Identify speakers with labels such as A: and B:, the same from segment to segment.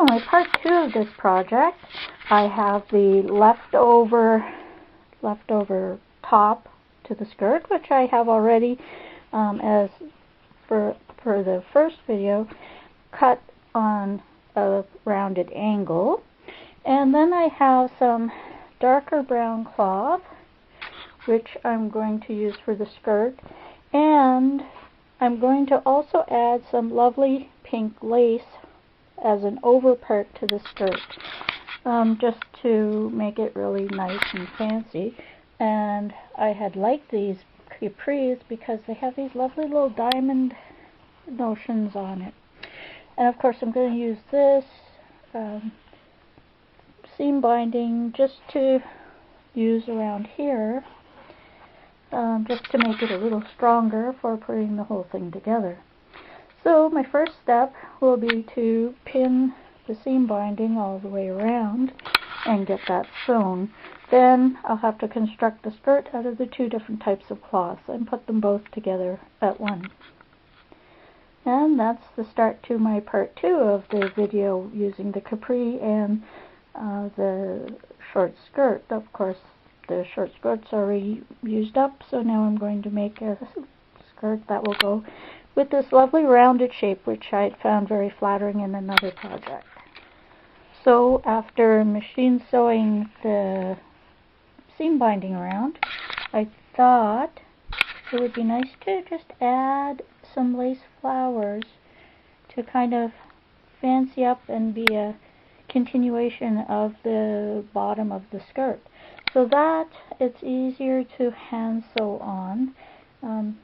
A: my part 2 of this project, I have the leftover top to the skirt, which I have already, as for the first video, cut on a rounded angle. And then I have some darker brown cloth, which I'm going to use for the skirt, and I'm going to also add some lovely pink lace as an over part to the skirt, just to make it really nice and fancy. And I had liked these Capris because they have these lovely little diamond notions on it. And of course I'm going to use this seam binding just to use around here, just to make it a little stronger for putting the whole thing together. So my first step will be to pin the seam binding all the way around and get that sewn. Then I'll have to construct the skirt out of the two different types of cloth and put them both together at once. And that's the start to my part 2 of the video using the Capri and the short skirt. Of course, the short skirt's already used up, so now I'm going to make a skirt that will go with this lovely rounded shape, which I had found very flattering in another project. So after machine sewing the seam binding around, I thought it would be nice to just add some lace flowers to kind of fancy up and be a continuation of the bottom of the skirt, so that it's easier to hand sew on,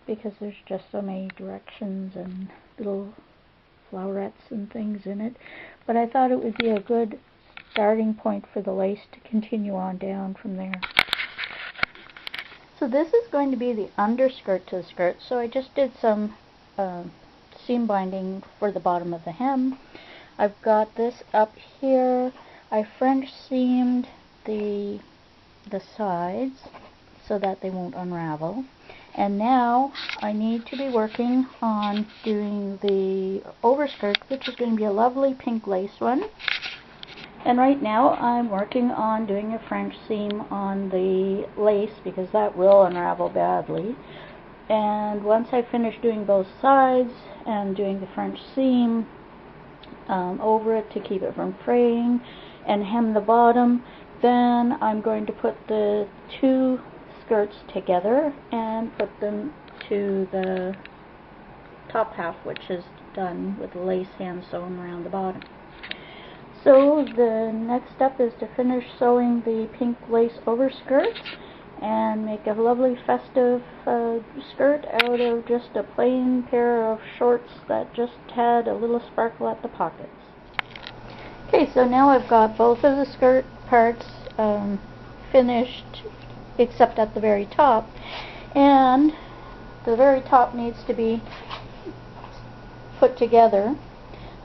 A: because there's just so many directions and little flowerets and things in it. But I thought it would be a good starting point for the lace to continue on down from there. So this is going to be the underskirt to the skirt, so I just did some seam binding for the bottom of the hem. I've got this up here. I French seamed the sides so that they won't unravel. And now I need to be working on doing the overskirt, which is going to be a lovely pink lace one. And right now I'm working on doing a French seam on the lace because that will unravel badly. And once I finish doing both sides and doing the French seam over it to keep it from fraying and hem the bottom, then I'm going to put the two skirts together and put them to the top half, which is done with the lace hand sewn around the bottom. So the next step is to finish sewing the pink lace overskirt and make a lovely festive skirt out of just a plain pair of shorts that just had a little sparkle at the pockets. Okay, so now I've got both of the skirt parts finished, except at the very top, and the very top needs to be put together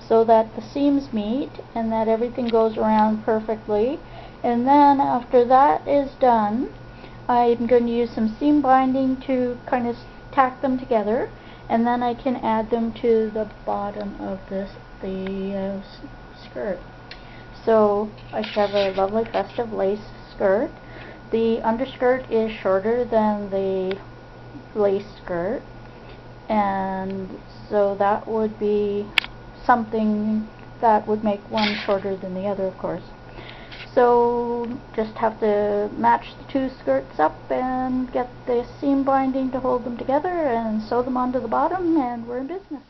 A: so that the seams meet and that everything goes around perfectly. And then after that is done, I'm going to use some seam binding to kind of tack them together, and then I can add them to the bottom of the skirt. So I should have a lovely festive lace skirt. The underskirt is shorter than the lace skirt, and so that would be something that would make one shorter than the other, of course. So just have to match the two skirts up and get the seam binding to hold them together and sew them onto the bottom, and we're in business.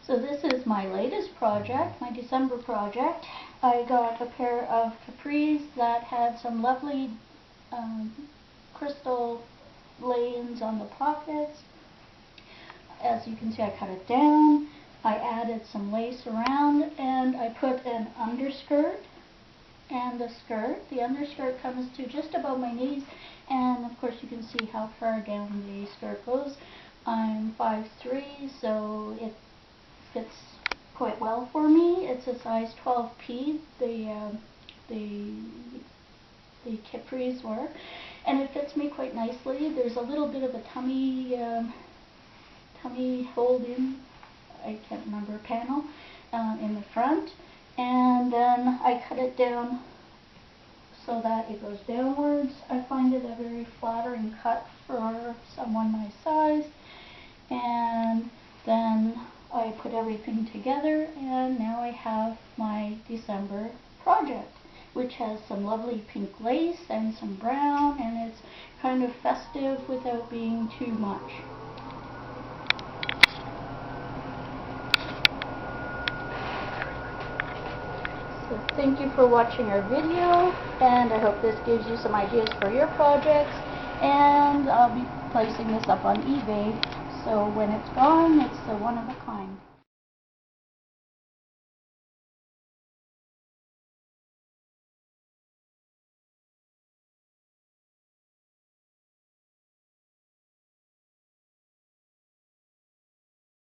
A: So this is my latest project, my December project. I got a pair of Capris that had some lovely crystal lay-ins on the pockets. As you can see, I cut it down. I added some lace around, and I put an underskirt and the skirt. The underskirt comes to just above my knees, and of course you can see how far down the skirt goes. I'm 5'3", so it fits quite well for me. It's a size 12P, the Capris were, and it fits me quite nicely. There's a little bit of a tummy hold in, I can't remember, panel in the front, and then I cut it down so that it goes downwards. I find it a very flattering cut for someone my size. And then I put everything together, and now I have my December project, which has some lovely pink lace and some brown, and it's kind of festive without being too much. So thank you for watching our video, and I hope this gives you some ideas for your projects, and I'll be placing this up on eBay, so when it's gone, it's a one of a kind.